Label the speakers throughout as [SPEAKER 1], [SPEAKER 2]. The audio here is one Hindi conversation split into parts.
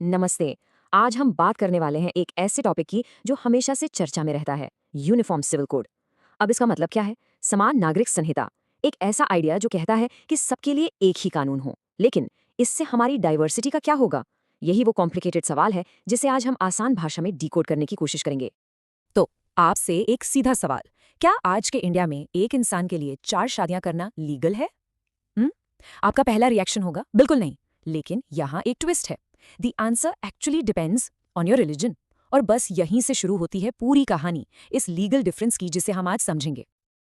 [SPEAKER 1] नमस्ते। आज हम बात करने वाले हैं एक ऐसे टॉपिक की जो हमेशा से चर्चा में रहता है, यूनिफॉर्म सिविल कोड। अब इसका मतलब क्या है? समान नागरिक संहिता। एक ऐसा आइडिया जो कहता है कि सबके लिए एक ही कानून हो। लेकिन इससे हमारी डाइवर्सिटी का क्या होगा? यही वो कॉम्प्लिकेटेड सवाल है जिसे आज हम आसान भाषा में डिकोड करने की कोशिश करेंगे।
[SPEAKER 2] तो आपसे एक सीधा सवाल, क्या आज के इंडिया में एक इंसान के लिए 4 शादियां करना लीगल है? हम्म? आपका पहला रिएक्शन होगा बिल्कुल नहीं। लेकिन यहाँ एक ट्विस्ट है। The answer actually depends on your religion. और बस यहीं से शुरू होती है पूरी कहानी, इस लीगल डिफरेंस की जिसे हम आज समझेंगे।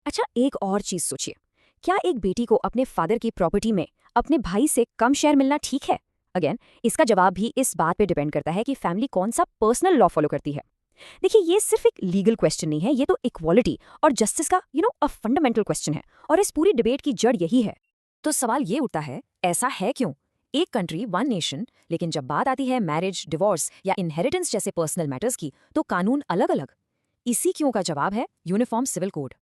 [SPEAKER 1] अच्छा, एक और चीज सोचिए। क्या एक बेटी को अपने फादर की प्रॉपर्टी में अपने भाई से कम शेयर मिलना ठीक है? अगेन, इसका जवाब भी इस बात पे डिपेंड करता है कि फैमिली कौन सा पर्सनल लॉ फॉलो करती है। देखिए, ये सिर्फ एक लीगल क्वेश्चन नहीं है, ये तो इक्वालिटी और जस्टिस का अ फंडामेंटल क्वेश्चन है। और इस पूरी डिबेट की जड़ यही है। तो सवाल ये उठता है, ऐसा है क्यों? एक कंट्री वन नेशन, लेकिन जब बात आती है मैरिज, डिवोर्स या इनहेरिटेंस जैसे पर्सनल मैटर्स की, तो कानून अलग अलग। इसी क्यों का जवाब है यूनिफॉर्म सिविल कोड।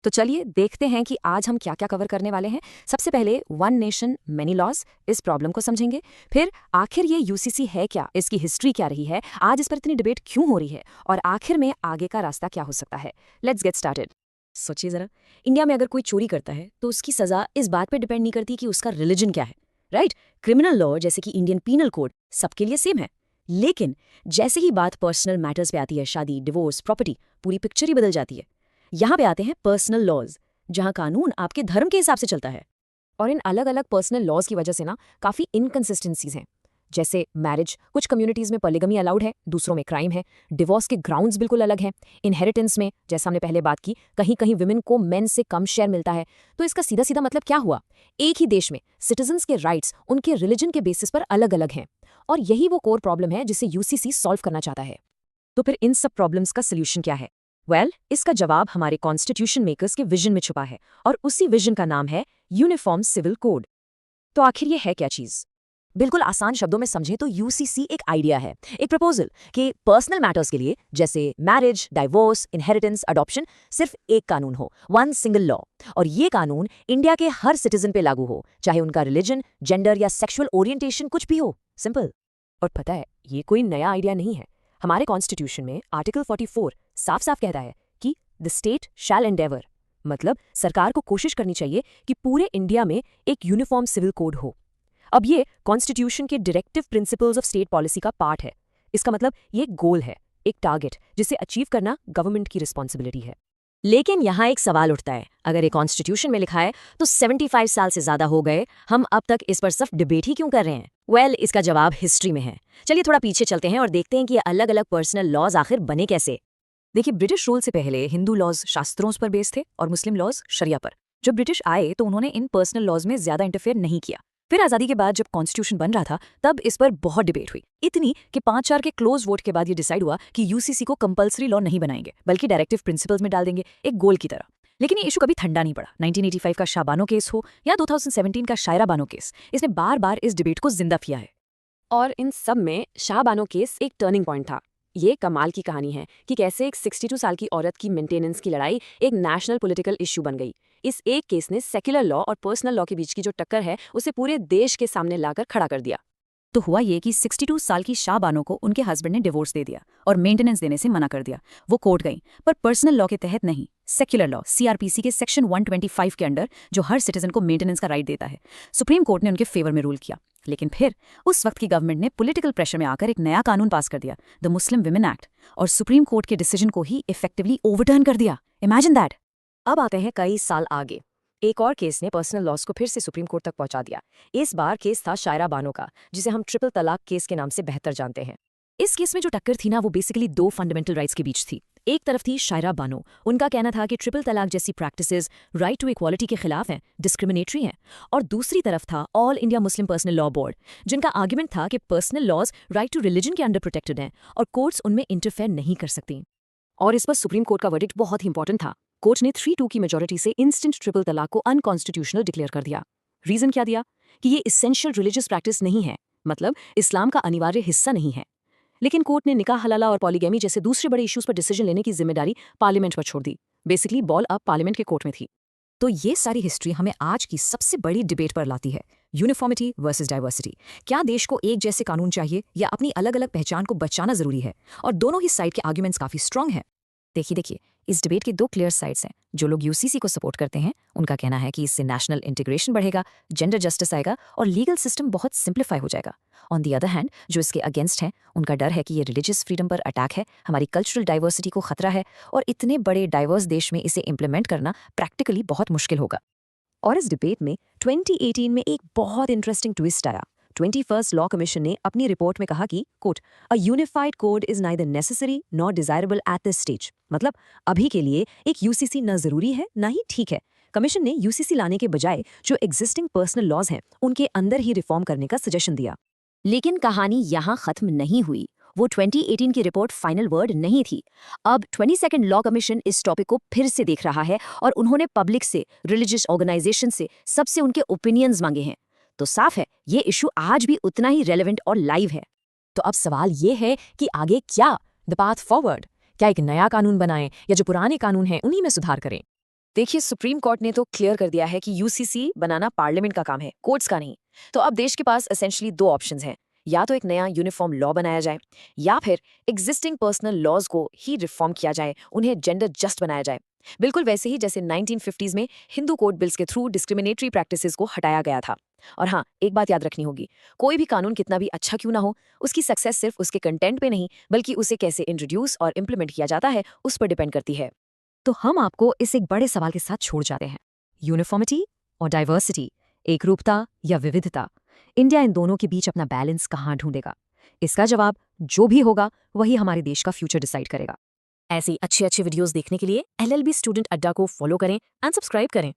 [SPEAKER 1] तो चलिए देखते हैं कि आज हम क्या क्या कवर करने वाले हैं। सबसे पहले वन नेशन मेनी लॉज, इस प्रॉब्लम को समझेंगे। फिर आखिर ये यूसीसी है क्या, इसकी हिस्ट्री क्या रही है, आज इस पर इतनी डिबेट क्यों हो रही है, और आखिर में आगे का रास्ता क्या हो सकता है। Let's get started. सोचिए जरा, इंडिया में अगर कोई चोरी करता है तो उसकी सजा इस बात पर डिपेंड नहीं करती कि उसका रिलीजन क्या है, राइट? क्रिमिनल लॉ जैसे कि इंडियन पीनल कोड सबके लिए सेम है। लेकिन जैसे ही बात पर्सनल मैटर्स पे आती है, शादी, डिवोर्स, प्रॉपर्टी, पूरी पिक्चर ही बदल जाती है। यहाँ पे आते हैं पर्सनल लॉज, जहाँ कानून आपके धर्म के हिसाब से चलता है। और इन अलग अलग पर्सनल लॉज की वजह से ना काफ़ी इनकन्सिस्टेंसीज हैं। जैसे मैरिज, कुछ कम्युनिटीज़ में पॉलीगमी अलाउड है, दूसरों में क्राइम है। डिवोर्स के ग्राउंड्स बिल्कुल अलग हैं। इनहेरिटेंस में, जैसा हमने पहले बात की, कहीं कहीं विमेन को मेन से कम शेयर मिलता है। तो इसका सीधा सीधा मतलब क्या हुआ? एक ही देश में सिटीजन्स के राइट्स उनके रिलीजन के बेसिस पर अलग अलग हैं। और यही वो कोर प्रॉब्लम है जिसे यूसीसी सॉल्व करना चाहता है। तो फिर इन सब प्रॉब्लम्स का सोल्यूशन क्या है? इसका जवाब हमारे कॉन्स्टिट्यूशन मेकर्स के विजन में छुपा है, और उसी विजन का नाम है यूनिफॉर्म सिविल कोड। तो आखिर ये है क्या चीज? बिल्कुल आसान शब्दों में समझें तो यूसीसी एक आइडिया है, एक प्रपोजल कि पर्सनल मैटर्स के लिए, जैसे मैरिज, डाइवोर्स, इनहेरिटेंस, अडॉप्शन, सिर्फ एक कानून हो, वन सिंगल लॉ। और ये कानून इंडिया के हर सिटीजन पे लागू हो, चाहे उनका रिलीजन, जेंडर या सेक्सुअल ओरिएंटेशन कुछ भी हो। सिंपल। और पता है, ये कोई नया आइडिया नहीं है। हमारे कॉन्स्टिट्यूशन में आर्टिकल 44 साफ साफ कहता है कि द स्टेट शैल एंडेवर, मतलब सरकार को कोशिश करनी चाहिए कि पूरे इंडिया में एक यूनिफॉर्म सिविल कोड हो। अब ये कॉन्स्टिट्यूशन के directive principles of state policy का पार्ट है। इसका मतलब ये एक गोल है, एक टारगेट, जिसे अचीव करना गवर्नमेंट की रिस्पॉन्सिबिलिटी है। लेकिन यहाँ एक सवाल उठता है, अगर ये कॉन्स्टिट्यूशन में लिखा है तो 75 साल से ज्यादा हो गए, हम अब तक इस पर सिर्फ डिबेट ही क्यों कर रहे हैं? इसका जवाब हिस्ट्री में है। चलिए थोड़ा पीछे चलते हैं और देखते हैं कि ये अलग अलग पर्सनल लॉज आखिर बने कैसे। देखिए, ब्रिटिश रूल से पहले हिंदू लॉज शास्त्रों पर बेस थे और मुस्लिम लॉज शरिया पर। जब ब्रिटिश आए तो उन्होंने इन पर्सनल लॉज में ज्यादा इंटरफेयर नहीं किया। फिर आजादी के बाद जब कॉन्स्टिट्यूशन बन रहा था, तब इस पर बहुत डिबेट हुई, इतनी कि 5-4 के क्लोज वोट के बाद ये डिसाइड हुआ कि यूसीसी को कंपल्सरी लॉ नहीं बनाएंगे, बल्कि डायरेक्टिव प्रिंसिपल्स में डाल देंगे, एक गोल की तरह। लेकिन ये इशू कभी ठंडा नहीं पड़ा। 1985 का शाहबानो केस हो या 2017 का शायरा बानो केस, इसने बार बार इस डिबेट को जिंदा किया है। और इन सब में शाहबानो केस एक टर्निंग पॉइंट था। ये कमाल की कहानी है कि कैसे एक 62 साल की औरत की मेंटेनेंस की लड़ाई एक नेशनल पॉलिटिकल इश्यू बन गई। इस एक केस ने सेक्युलर लॉ और पर्सनल लॉ के बीच की जो टक्कर है, उसे पूरे देश के सामने लाकर खड़ा कर दिया। तो हुआ ये कि 62 साल की शाहबानो को उनके हस्बैंड ने डिवोर्स दे दिया और मेंटेनेंस देने से मना कर दिया। वो कोर्ट गई, पर पर्सनल लॉ के तहत नहीं, सेक्युलर लॉ सीआरपीसी के सेक्शन 125 के अंडर, जो हर सिटीजन को मेंटेनेंस का राइट देता है। सुप्रीम कोर्ट ने उनके फेवर में रूल किया। लेकिन फिर उस वक्त की गवर्नमेंट ने पॉलिटिकल प्रेशर में आकर एक नया कानून पास कर दिया, द मुस्लिम विमेन एक्ट, और सुप्रीम कोर्ट के डिसीजन को ही इफेक्टिवली ओवरटर्न कर दिया। Imagine that. अब आते हैं कई साल आगे। एक और केस ने पर्सनल लॉज को फिर से सुप्रीम कोर्ट तक पहुंचा दिया। इस बार केस था शायरा बानो का, जिसे हम ट्रिपल तलाक केस के नाम से बेहतर जानते हैं। इस केस में जो टक्कर थी ना, वो बेसिकली दो फंडामेंटल राइट्स के बीच थी। एक तरफ थी शायरा बानो, उनका कहना था कि ट्रिपल तलाक जैसी प्रैक्टिसेस राइट टू इक्वालिटी के खिलाफ हैं, डिस्क्रिमिनेटरी हैं। और दूसरी तरफ था all India Muslim personal law board, जिनका आर्ग्यूमेंट था कि personal laws right to religion के अंडर प्रोटेक्टेड हैं और कोर्ट्स उनमें इंटरफेयर नहीं कर सकती। और इस पर सुप्रीम कोर्ट का वर्डिक्ट बहुत ही इंपॉर्टेंट था। कोर्ट ने 3-2 की मेजॉरिटी से इंस्टेंट ट्रिपल तलाक को अनकॉन्स्टिट्यूशनल डिक्लेयर कर दिया। रीजन क्या दिया? कि ये इसेंशियल रिलीजियस प्रैक्टिस नहीं है, मतलब इस्लाम का अनिवार्य हिस्सा नहीं है। लेकिन कोर्ट ने निकाह हलाला और पॉलीगैमी जैसे दूसरे बड़े इश्यूज पर डिसीजन लेने की जिम्मेदारी पार्लियामेंट पर छोड़ दी। बेसिकली बॉल अब पार्लियामेंट के कोर्ट में थी।
[SPEAKER 2] तो ये सारी हिस्ट्री हमें आज की सबसे बड़ी डिबेट पर लाती है, यूनिफॉर्मिटी वर्सेस डाइवर्सिटी। क्या देश को एक जैसे कानून चाहिए या अपनी अलग अलग पहचान को बचाना जरूरी है? और दोनों ही साइड के आर्ग्यूमेंट्स काफी स्ट्रांग हैं। देखिए, इस डिबेट के दो क्लियर साइड्स हैं। जो लोग यूसीसी को सपोर्ट करते हैं उनका कहना है कि इससे नेशनल इंटीग्रेशन बढ़ेगा, जेंडर जस्टिस आएगा और लीगल सिस्टम बहुत सिंप्लीफाई हो जाएगा। ऑन दी अदर हैंड, जो इसके अगेंस्ट हैं उनका डर है कि ये रिलीजियस फ्रीडम पर अटैक है, हमारी कल्चरल डाइवर्सिटी को खतरा है और इतने बड़े डाइवर्स देश में इसे इंप्लीमेंट करना प्रैक्टिकली बहुत मुश्किल होगा। और इस डिबेट में 2018 में एक बहुत इंटरेस्टिंग ट्विस्ट आया। 21st लॉ कमीशन ने अपनी रिपोर्ट में कहा कि quote a unified code is neither necessary not desirable at this stage. मतलब अभी के लिए एक यूसीसी न जरूरी है ना ही ठीक है। कमीशन ने यूसीसी लाने के बजाय जो एग्जिस्टिंग पर्सनल लॉज हैं उनके अंदर ही रिफॉर्म करने का सजेशन दिया।
[SPEAKER 1] लेकिन कहानी यहाँ खत्म नहीं हुई। वो 2018 की रिपोर्ट फाइनल वर्ड नहीं थी। अब 22nd लॉ कमीशन इस टॉपिक को फिर से देख रहा है और उन्होंने पब्लिक से, रिलीजियस ऑर्गेनाइजेशन से, सबसे उनके ओपिनियंस मांगे हैं। तो साफ है ये इशू आज भी उतना ही रेलेवेंट और लाइव है।
[SPEAKER 2] तो अब सवाल ये है कि आगे क्या, द पाथ फॉरवर्ड? क्या एक नया कानून बनाएं या जो पुराने कानून हैं उन्हीं में सुधार करें? देखिए, सुप्रीम कोर्ट ने तो क्लियर कर दिया है कि यूसीसी बनाना पार्लियामेंट का काम है, कोर्ट्स का नहीं। तो अब देश के पास एसेंशियली दो ऑप्शंस हैं। या तो एक नया यूनिफॉर्म लॉ बनाया जाए या फिर एग्जिस्टिंग पर्सनल लॉज को ही रिफॉर्म किया जाए, उन्हें जेंडर जस्ट बनाया जाए, बिल्कुल वैसे ही जैसे 1950s में हिंदू कोड बिल्स के थ्रू डिस्क्रिमिनेटरी प्रैक्टिसेस को हटाया गया था। और हाँ, एक बात याद रखनी होगी, कोई भी कानून कितना भी अच्छा क्यों ना हो, उसकी सक्सेस सिर्फ उसके कंटेंट पे नहीं बल्कि उसे कैसे इंट्रोड्यूस और इम्प्लीमेंट किया जाता है उस पर डिपेंड करती है।
[SPEAKER 1] तो हम आपको इस एक बड़े सवाल के साथ छोड़ जाते हैं, यूनिफॉर्मिटी और डाइवर्सिटी, एकरूपता या विविधता। इंडिया इन दोनों के बीच अपना बैलेंस कहाँ ढूंढेगा? इसका जवाब जो भी होगा वही हमारे देश का फ्यूचर डिसाइड करेगा।
[SPEAKER 2] ऐसी अच्छे वीडियोस देखने के लिए LLB स्टूडेंट अड्डा को फॉलो करें एंड सब्सक्राइब करें।